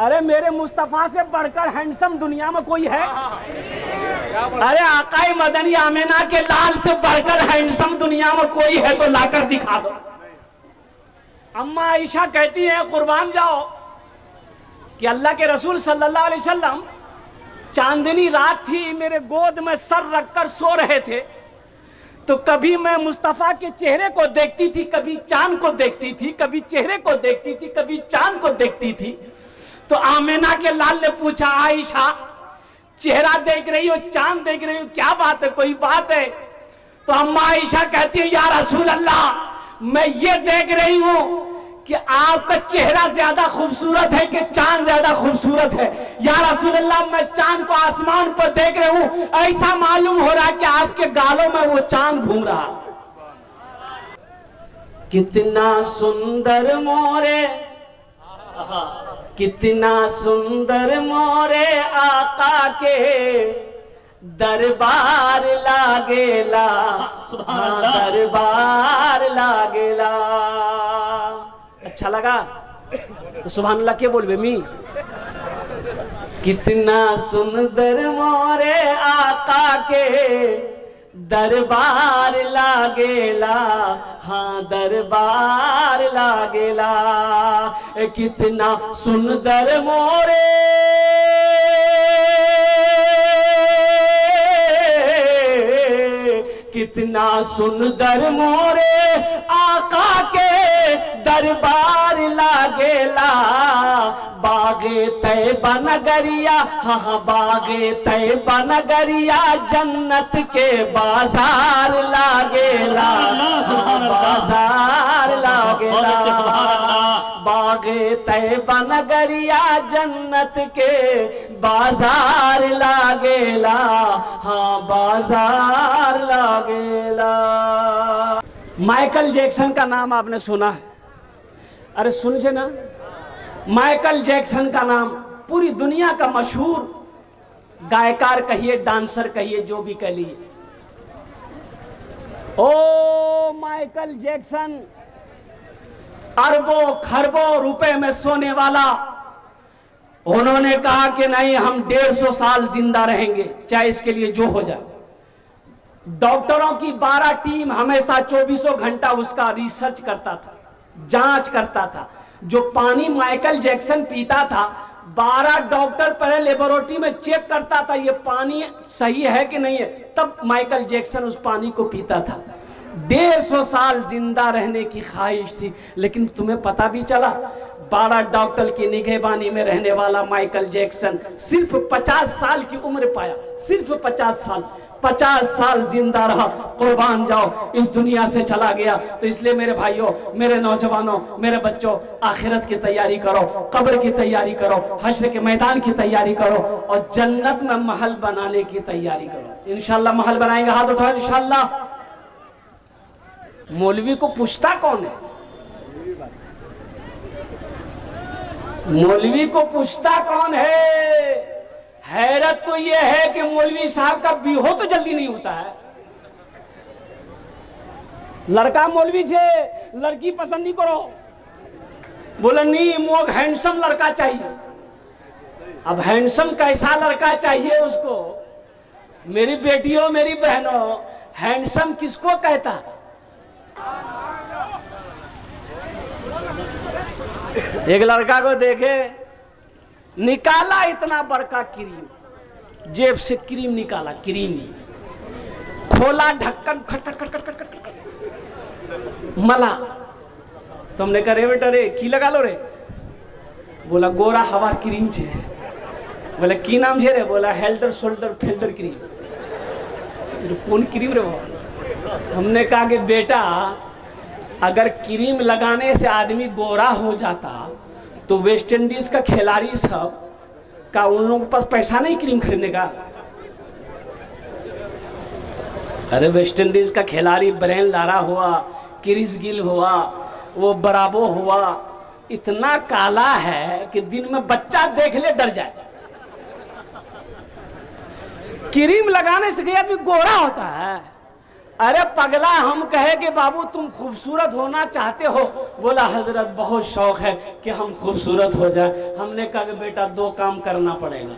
अरे मेरे मुस्तफा से बढ़कर हैंडसम दुनिया में कोई है? अरे आकाए मदनी आमेना के लाल से बढ़कर हैंडसम दुनिया में कोई है तो लाकर दिखा दो। अम्मा आयशा कहती हैं कुर्बान जाओ कि अल्लाह के रसूल सल्लल्लाहु अलैहि वसल्लम चांदनी रात थी, मेरे गोद में सर रखकर सो रहे थे, तो कभी मैं मुस्तफा के चेहरे को देखती थी, कभी चांद को देखती थी, कभी चेहरे को देखती थी, कभी चांद को देखती थी। तो आमेना के लाल ने पूछा, आयशा चेहरा देख रही हो, चांद देख रही हो, क्या बात है, कोई बात है? तो अम्मा आयशा कहती है, या रसूल अल्लाह, मैं ये देख रही हूं कि आपका चेहरा ज्यादा खूबसूरत है कि चांद ज्यादा खूबसूरत है? या रसूल अल्लाह, मैं चांद को आसमान पर देख रही हूं, ऐसा मालूम हो रहा है कि आपके गालों में वो चांद घूम रहा। कितना सुंदर मोरे, कितना सुंदर मोरे आका के दरबार लागेला, दरबार लागेला। अच्छा लगा तो सुभान अल्लाह के बोलबे मी। कितना सुंदर मोरे आका के दरबार लागेला, हाँ दरबार लागेला। कितना सुंदर मोरे कितना सुंदर मोरे आका के दरबार लागेला। बागे तैबा नगरिया, हाँ बागे तैबा नगरिया, जन्नत के बाजार लागेला, बाजार लागेला। बागे तैबा नगरिया, जन्नत के बाजार लागेला, हाँ बाजार लागेला। माइकल जैक्सन का नाम आपने सुना है? अरे सुनिए ना, माइकल जैक्सन का नाम पूरी दुनिया का मशहूर गायकार कहिए, डांसर कहिए, जो भी कह लीजिए। ओ माइकल जैक्सन अरबों खरबों रुपए में सोने वाला, उन्होंने कहा कि नहीं, हम 150 साल जिंदा रहेंगे, चाहे इसके लिए जो हो जाए। डॉक्टरों की 12 टीम हमेशा 24 घंटा उसका रिसर्च करता था, जांच करता था। जो पानी माइकल जैक्सन पीता था, 12 डॉक्टर पहले लेबोरेटरी में चेक करता था ये पानी सही है कि नहीं है, तब माइकल जैक्सन उस पानी को पीता था। 150 साल जिंदा रहने की ख्वाहिश थी, लेकिन तुम्हें पता भी चला 12 डॉक्टर की निगहबानी में रहने वाला माइकल जैक्सन सिर्फ 50 साल की उम्र पाया, सिर्फ 50 साल जिंदा रहा। कुर्बान जाओ, इस दुनिया से चला गया। तो इसलिए मेरे भाइयों, मेरे नौजवानों, मेरे बच्चों, आखिरत की तैयारी करो, कब्र की तैयारी करो, हश्र के मैदान की तैयारी करो और जन्नत में महल बनाने की तैयारी करो। इंशाल्लाह महल बनाएंगे, हाथ उठाओ इंशाल्लाह। मौलवी को पूछता कौन है? मौलवी को पूछता कौन है? हैरत तो यह है कि मौलवी साहब का बिहो तो जल्दी नहीं होता है। लड़का मौलवी छे, लड़की पसंद नहीं करो, बोले नहीं मोग हैंडसम लड़का चाहिए। अब हैंडसम कैसा लड़का चाहिए उसको? मेरी बेटियों, मेरी बहनों, हैंडसम किसको कहता? एक लड़का को देखे, निकाला इतना बड़का क्रीम, जेब से क्रीम निकाला, क्रीम खोला, ढक्कन खट खट खट खट खट खट मला। तुमने कहा रे बेटा रे की लगा लो रे? बोला गोरा हवार क्रीम छे। बोला की नाम छे रे? बोला हेल्डर शोल्डर फेल्डर क्रीम। कौन क्रीम रे वो? हमने कहा कि बेटा अगर क्रीम लगाने से आदमी गोरा हो जाता तो वेस्ट इंडीज का खिलाड़ी सब का उन लोगों के पास पैसा नहीं क्रीम खरीदने का। अरे वेस्ट इंडीज का खिलाड़ी ब्रेन लारा हुआ, क्रिस गिल हुआ, वो बराबो हुआ, इतना काला है कि दिन में बच्चा देख ले डर जाए। क्रीम लगाने से आदमी गोरा होता है? अरे पगला, हम कहे कि बाबू तुम खूबसूरत होना चाहते हो? बोला हजरत बहुत शौक है कि हम खूबसूरत हो जाए। हमने कहा कि बेटा 2 काम करना पड़ेगा।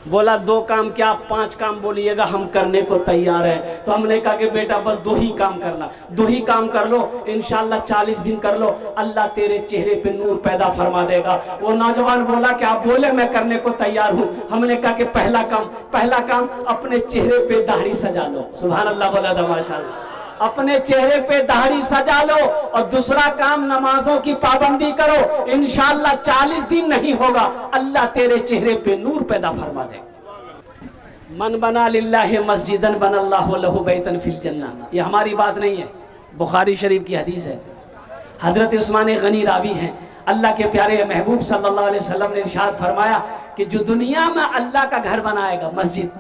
बोला 2 काम क्या, 5 काम बोलिएगा, हम करने को तैयार हैं। तो हमने कहा कि बेटा बस 2 ही काम करना, 2 ही काम कर लो, इंशाल्लाह 40 दिन कर लो, अल्लाह तेरे चेहरे पे नूर पैदा फरमा देगा। वो नौजवान बोला कि आप बोले मैं करने को तैयार हूँ। हमने कहा कि पहला काम अपने चेहरे पे दाढ़ी सजा लो। सुभान अल्लाह बोला था माशाल्लाह। अपने चेहरे पे दाढ़ी सजा लो। और दूसरा काम नमाजों की पाबंदी करो, इंशाअल्लाह 40 दिन नहीं होगा, अल्लाह तेरे चेहरे पे नूर पैदा फरमा दे। मन बना लिल्लाहि मस्जिदन बनल्लाहु लहु बैतन फिल जन्नह, ये हमारी बात नहीं है, बुखारी शरीफ की हदीस है। हजरत उस्मान गनी रावी हैं, अल्लाह के प्यारे महबूब सल्लल्लाहु अलैहि वसल्लम ने इरशाद फरमाया कि जो दुनिया में अल्लाह का घर बनाएगा मस्जिद,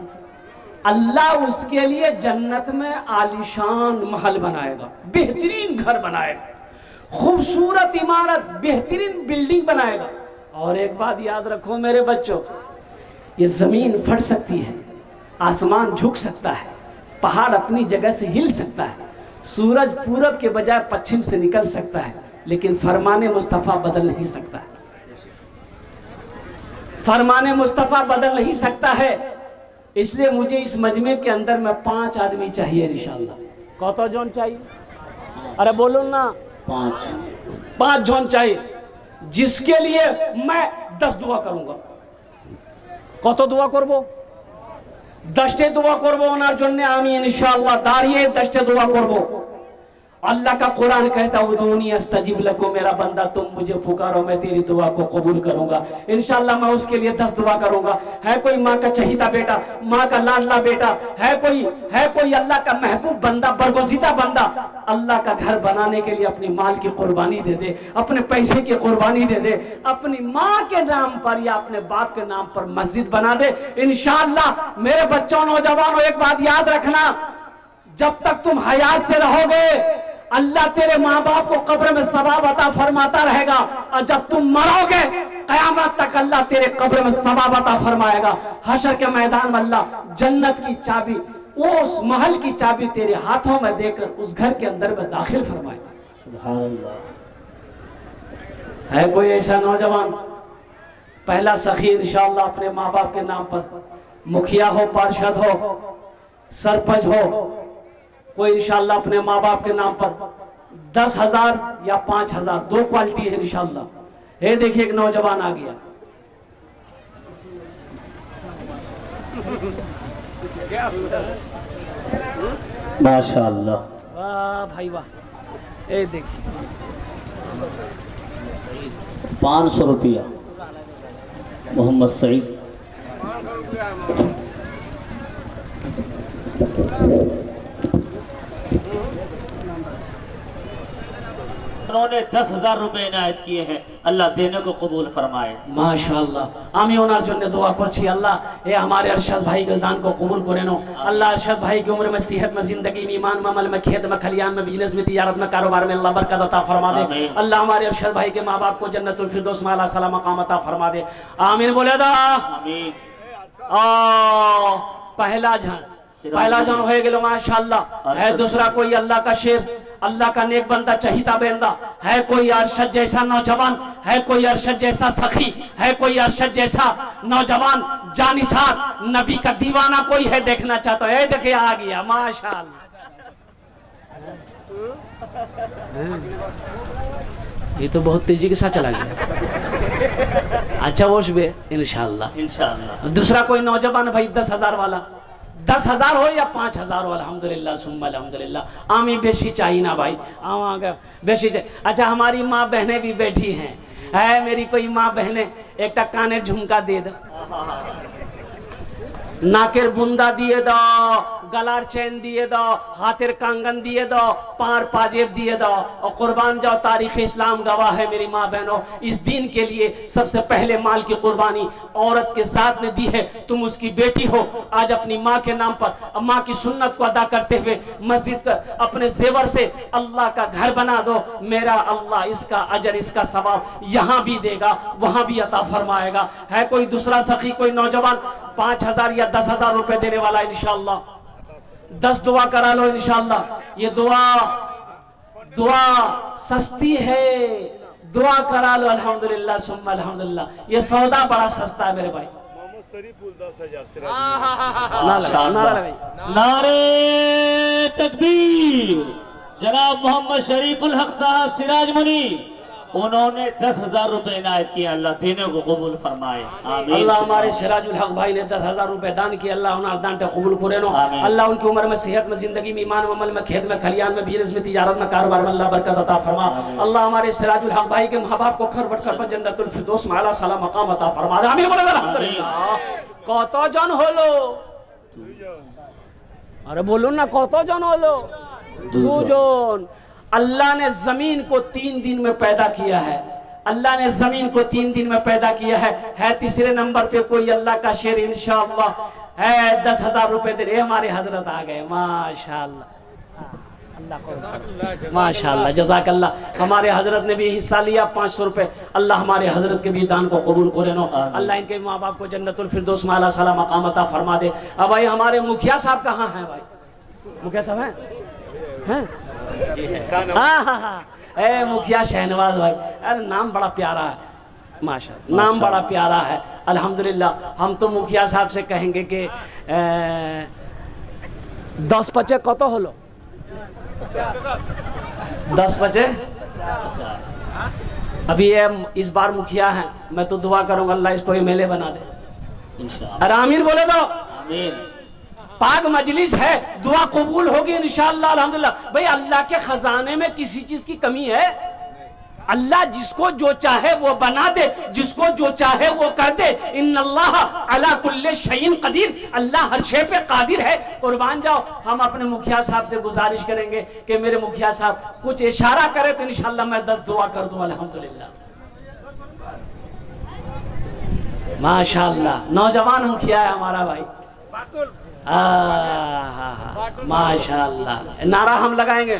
अल्लाह उसके लिए जन्नत में आलीशान महल बनाएगा, बेहतरीन घर बनाएगा, खूबसूरत इमारत, बेहतरीन बिल्डिंग बनाएगा। और एक बात याद रखो मेरे बच्चों, ये जमीन फट सकती है, आसमान झुक सकता है, पहाड़ अपनी जगह से हिल सकता है, सूरज पूरब के बजाय पश्चिम से निकल सकता है, लेकिन फरमाने मुस्तफ़ा बदल नहीं सकता है। फरमाने मुस्तफ़ा बदल नहीं सकता है। इसलिए मुझे इस मजमे के अंदर में 5 आदमी चाहिए इंशाअल्लाह। कौतो जोन चाहिए? अरे बोलो ना, 5 जोन चाहिए, जिसके लिए मैं 10 दुआ करूंगा। कौतो दुआ करबो? 10टे दुआ करबो ओनार जन्ने आमी इंशाअल्लाह। दाঁড়িয়ে 10टे दुआ करबो। अल्लाह का कुरान कहता उदूनी अस्तजिब लकुम, मेरा बंदा तुम मुझे पुकारो मैं तेरी दुआ को कबूल करूंगा। इंशाअल्लाह मैं उसके लिए 10 दुआ करूंगा। है कोई माँ का चहीता बेटा, माँ का लाडला बेटा, है कोई अल्लाह का महबूब बंदा, बरगुज़ीदा बंदा, अल्लाह का घर बनाने के लिए अपनी माल की कुर्बानी दे दे, अपने पैसे की कुर्बानी दे दे, अपनी माँ के नाम पर या अपने बाप के नाम पर मस्जिद बना दे इंशाअल्लाह। मेरे बच्चों, नौजवानों, एक बात याद रखना, जब तक तुम हयात से रहोगे अल्लाह तेरे माँ बाप को कब्र में सवाब अता फरमाता रहेगा, और जब तुम मरोगे कयामत तक अल्लाह तेरे कब्र में सवाब अता फरमाएगा। हशर के मैदान में अल्लाह जन्नत की चाबी, उस महल की चाबी तेरे हाथों में देकर उस घर के अंदर में दाखिल फरमाएगा। सुभान अल्लाह। है कोई ऐसा नौजवान? पहला सखी इंशाअल्लाह अपने माँ बाप के नाम पर, मुखिया हो, पार्षद हो, सरपंच हो, कोई इंशाअल्लाह अपने माँ बाप के नाम पर 10,000 या 5,000, 2 क्वालिटी है इंशाअल्लाह। ये देखिए एक नौजवान आ गया। माशाअल्लाह, वाह भाई वाह। ये देखिए 500 रुपया मोहम्मद सईद। उन्होंने 10,000 रुपए इनायत किए हैं, अल्लाह देने को कबूल फरमाए। माशाअल्लाह। आमी ओनार जन्ने दुआ करছি, अल्लाह ये हमारे अरशद भाई के दान को कबूल करे नो। अल्लाह अरशद भाई की उम्र में, सेहत में, जिंदगी में, ईमान में, अमल में, खेत में, खलियान में, बिजनेस में, तिजारत में, कारोबार में अल्लाह बरकत अता फरमा दे। अल्लाह हमारे अरशद भाई के माँ बाप को जन्नतुल फिरदौस में आला सलाम मकाम अता फरमा दे। आमीन बोले दा। आमीन। पहला जन हो गए माशाअल्लाह। है दूसरा कोई अल्लाह का शेर, अल्लाह का नेक बंदा, चहीता बेंदा, है कोई अरशद जैसा नौजवान, है कोई अरशद जैसा सखी, है कोई अरशद जैसा नौजवान जानिसार, नबी का दीवाना कोई है, देखना चाहता है? देखिए आ गया माशाअल्लाह। ये तो बहुत तेजी के साथ चला गया। अच्छा वो इंशाअल्लाह। दूसरा कोई नौजवान भाई 10,000 वाला, 10,000 हो या 5,000 हो, अल्हम्दुलिल्लाह सुम्मा अल्हम्दुलिल्लाह। आमी बेशी चाहिए ना भाई, आवा बेशी चाहिए। अच्छा हमारी माँ बहनें भी बैठी हैं, है मेरी कोई माँ बहनें, एक काने झुमका दे दो, नाकेर बुंदा दिए दो, गलार चैन दिए दो, हाथेर कांगन दिए दो, पार पाजेब दिए दो, और कुर्बान जाओ, तारीख इस्लाम गवाह है मेरी माँ बहनों। इस दीन के लिए सबसे पहले माल की कुर्बानी औरत के साथ ने दी है। तुम उसकी बेटी हो, आज अपनी माँ के नाम पर माँ की सुन्नत को अदा करते हुए मस्जिद का अपने जेवर से अल्लाह का घर बना दो। मेरा अल्लाह इसका अजर, इसका सवाब यहाँ भी देगा, वहाँ भी अता फरमाएगा। है कोई दूसरा सखी, कोई नौजवान 5,000 या 10,000 रुपए देने वाला इंशाअल्लाह? 10 दुआ करा लो इंशाअल्लाह। ये दुआ सस्ती है, दुआ करा लो। अल्हम्दुलिल्लाह सुम्मा अल्हम्दुलिल्लाह। ये सौदा बड़ा सस्ता है मेरे भाई। नारे तकबीर। जनाब मोहम्मद शरीफुल हक साहब सिराज मुनी, उन्होंने 10,000 रुपए इनायत किया। अल्लाह देने को कबूल फरमाए। आमीन। अल्लाह हमारे सिराजुल हक भाई ने 10,000 रुपए दान किया। अल्लाह उन्हें दान कबूल करे नो। अल्लाह उनकी उम्र में, सेहत में, जिंदगी में, ईमान में, अमल में, खेत में, खलियान में, बिजनेस में, तिजारत में, कारोबार में अल्लाह बरकत अता फरमा। अल्लाह हमारे सिराजुल हक भाई के माँ बाप को खर बट कर जन्नतुल फिरदौस में आला साला मकाम अता फरमा। आमीन बोले अल्हम्दुलिल्लाह। कत जन हलो? अरे बोलो ना, कत जन हलो? 2 जन। अल्लाह ने जमीन को 3 दिन में पैदा किया है। अल्लाह ने जमीन को 3 दिन में पैदा किया है। तीसरे नंबर पे कोई अल्लाह का शेर इंशाअल्लाह है। 10,000 रुपए दे रहे हमारे हजरत आ गए। माशाअल्लाह, अल्लाह को माशाअल्लाह, जज़ाकल्लाह। हमारे हजरत ने भी हिस्सा लिया 500 रुपए। अल्लाह हमारे हजरत के भी दान को कबूल करे नो। अल्लाह इनके माँ बाप को जन्नतुल फिरदौस में आला साला मकाम अता फरमा दे। अब भाई हमारे मुखिया साहब कहाँ हैं भाई? मुखिया साहब हैं? हाँ, मुखिया शहनवाज भाई। अरे नाम बड़ा प्यारा है, माशाअल्लाह, नाम बड़ा प्यारा है। अल्हम्दुलिल्लाह। हम तो मुखिया साहब से कहेंगे कि 10 पचे कत हलो? 10 पचे 50। अभी ये इस बार मुखिया हैं, मैं तो दुआ करूंगा अल्लाह इसको एमएलए बना दे। अरे आमीन बोले दो। आमीन। पाक मजलिस है, दुआ कबूल होगी इंशाअल्लाह अल्हम्दुलिल्लाह। भाई अल्लाह के खजाने में किसी चीज की कमी है? अल्लाह जिसको जो चाहे वो बना दे, जिसको जो चाहे वो कर दे। इन्नल्लाह अला कुल्ले शैइन कदीर। अल्लाह हर शे पे कादिर है। कुर्बान जाओ। हम अपने मुखिया साहब से गुजारिश करेंगे कि मेरे मुखिया साहब कुछ इशारा करे तो इंशाअल्लाह मैं 10 दुआ कर दूं। अल्हम्दुलिल्लाह, माशाअल्लाह। नौजवान मुखिया है हमारा भाई। माशाअल्लाह। नारा हम लगाएंगे,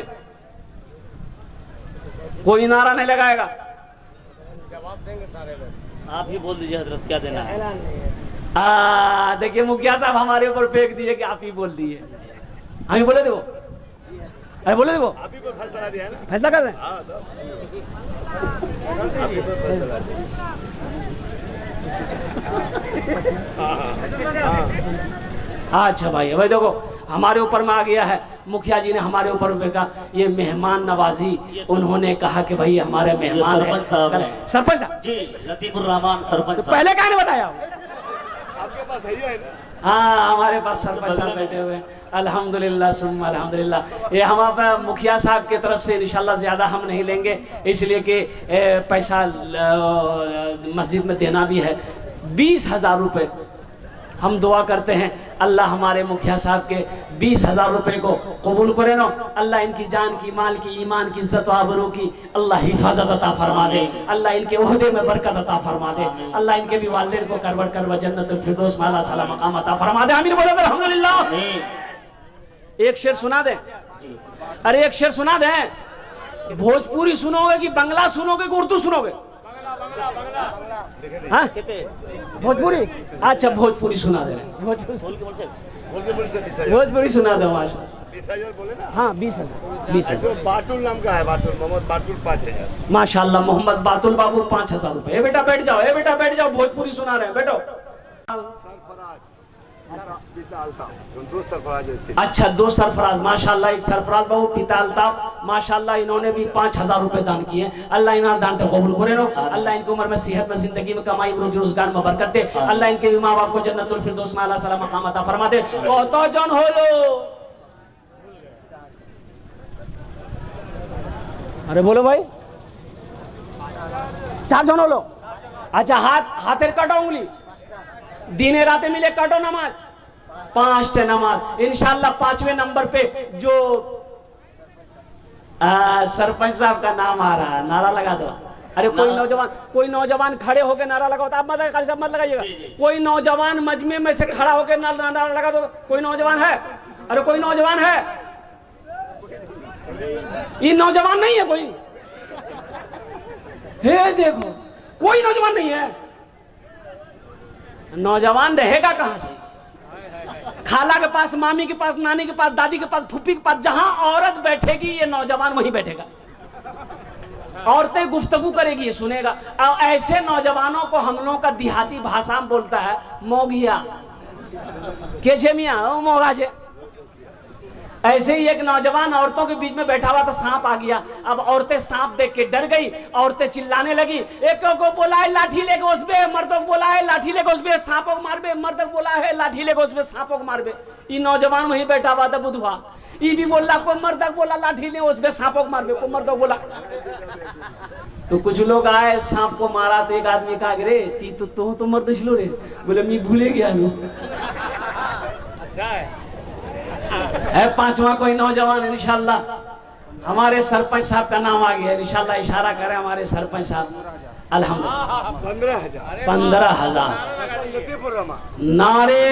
कोई नारा नहीं लगाएगा। जवाब देंगे सारे लोग। आप ही बोल दीजिए हजरत क्या देना है। देखिए मुखिया साहब हमारे ऊपर फेंक दिए कि आप ही बोल दिए। हम ही बोले थे वो? अरे बोले थे वो? आप ही को फैसला दिया है ना? फैसला कर रहे हैं। अच्छा भाई, भाई देखो हमारे ऊपर में आ गया है। मुखिया जी ने हमारे ऊपर में कहा ये मेहमान नवाजी। उन्होंने कहा कि भाई हमारे मेहमान है सरपंच साहब जी, लतीफुर रहमान सरपंच। तो पहले क्या ने बताया? आपके पास है ना? हाँ, हमारे पास सरपंच साहब बैठे हुए हैं। अल्हम्दुलिल्लाह सुम्मा अल्हम्दुलिल्लाह। ये हम आप मुखिया साहब की तरफ से इंशाल्लाह ज़्यादा हम नहीं लेंगे, इसलिए कि पैसा मस्जिद में देना भी है। 20,000 रुपये हम दुआ करते हैं अल्लाह हमारे मुखिया साहब के 20,000 रुपये को कबूल करे नो। अल्लाह इनकी जान की, माल की, ईमान की, इज्जत व आबरू की अल्लाह हिफाजत अता फरमा दे। अल्लाह इनके ओहदे में बरकत अता फरमा दे। अल्लाह इनके भी वालिदैन को करवट करवा जन्नतुल फिरदौस में आला साला मकाम अता फरमा दे। आमीन बोलो अल्हम्दुलिल्लाह। एक शेर सुना दे। अरे एक शेर सुना दे। भोजपुरी सुनोगे कि बंगला सुनोगे कि उर्दू सुनोगे? हाँ? भोजपुरी। अच्छा भोजपुरी सुना दे। भोजपुरी सुना दो माशा। 20,000 बोले ना? हाँ 20,000। 20,000। बाटुल नाम का है, बाटुल मोहम्मद बाटुल 5,000। माशाल्लाह मोहम्मद बातुल बाबू 5,000 रुपए। ए बेटा बैठ जाओ, ए बेटा बैठ जाओ, भोजपुरी सुना रहे हैं, बैठो। अच्छा 2 सरफराज माशाल्लाह। एक सरफराज बाबू पिता अल्ताफ माशाल्लाह, इन्होंने भी 5,000 रुपए दान किए। अल्लाह इन्हें दान कबूल करे नो। अल्लाह इनकी उम्र में, सेहत में, जिंदगी में, कमाई में, रोजी रोजगार में बरकत दे। अल्लाह इनके भी माँ बाप को जन्नतुल फिरदौस में आला साला मकाम अता फरमा दे। तो जन हो लो। अरे बोलो भाई, 4 जन हो लो। अच्छा हाथेर काटो उंगली, दिने राते मिले काटो नमाज, 5 नमाज इंशाल्लाह। 5वें नंबर पे जो सरपंच साहब का नाम आ रहा है, नारा लगा दो। अरे कोई नौजवान खड़े होकर नारा लगाओ। आप मत लगाइएगा। कोई नौजवान मजमे में से खड़ा होकर नारा लगा दो। कोई नौजवान है? अरे कोई नौजवान है? ये नौजवान नहीं है कोई? हे देखो कोई नौजवान नहीं है। नौजवान रहेगा कहां से? खाला के पास, मामी के पास, नानी के पास, दादी के पास, फूफी के पास, जहां औरत बैठेगी ये नौजवान वहीं बैठेगा। औरतें गुफ्तगू करेगी ये सुनेगा। और ऐसे नौजवानों को हम लोगों का देहाती भाषा में बोलता है मोगिया के छे मियाँ ओ मोगा छे। ऐसे ही एक नौजवान औरतों के बीच में बैठा हुआ था, सांप आ गया। अब औरतें सांप देख के डर गई, औरतें चिल्लाने लगी, एक को बोला है लाठी लेके उसपे, मर्दों को बोला है लाठी लेके उसपे सांपों को मारबे, मर्द को बोला है लाठी लेके उसपे सांपों को मारबे। ये नौजवान वहीं बैठा हुआ था बुधवा, ये भी बोला, कोई मर्द को बोला लाठी ले उसपे सांपों को मारबे, कोई मर्द को बोला। तो कुछ लोग आए, सांप को मारा तो एक आदमी कहा रे ती तो मर्द छिलो रे, बोले मैं भूले गया हूँ। अच्छा है पांचवा कोई नौजवान इंशाल्लाह, हमारे सरपंच साहब का नाम आ गया इंशाल्लाह, इशारा करें हमारे सरपंच साहब। अल्हम्दुलिल्लाह 15,000 नारे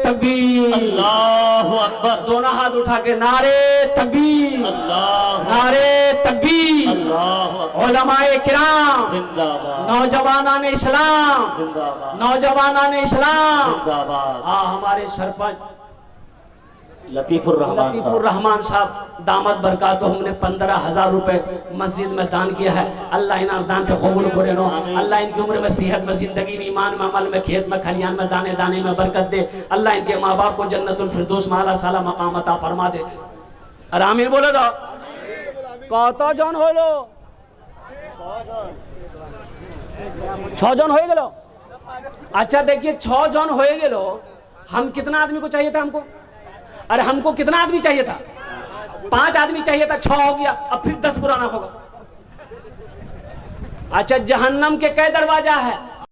तकबीर, अल्लाहु अकबर, दोनों हाथ उठा के नारे तकबीर, नारे तकबीर, उलमाए किराम जिंदाबाद, नौजवानाने इस्लाम जिंदाबाद, नौजवानाने इस्लाम। जिंदाबाद। हमारे सरपंच लतीफुर रहमान साहब दामद बरकात, तो हमने 15,000 रुपए मस्जिद में दान किया है। अल्लाह इन दान के कबूल करे नो, अल्लाह इनकी उम्र में, सेहत में, जिंदगी में, ईमान में, अमल में, खेत में, खलियान में, दाने दाने में बरकत दे। अल्लाह इनके माँ बाप को जन्नतुल फिरदौस में आला साला मकाम अता फरमा दे। आमीन बोलो तो कत जन হলো 6 जन हो गेलो। अच्छा देखिए 6 जन हो गेलो, हम कितना आदमी को चाहिए था हमको? अरे हमको कितना आदमी चाहिए था? 5 आदमी चाहिए था, 6 हो गया, अब फिर 10 पुराना होगा। अच्छा जहन्नम के कई दरवाजा है?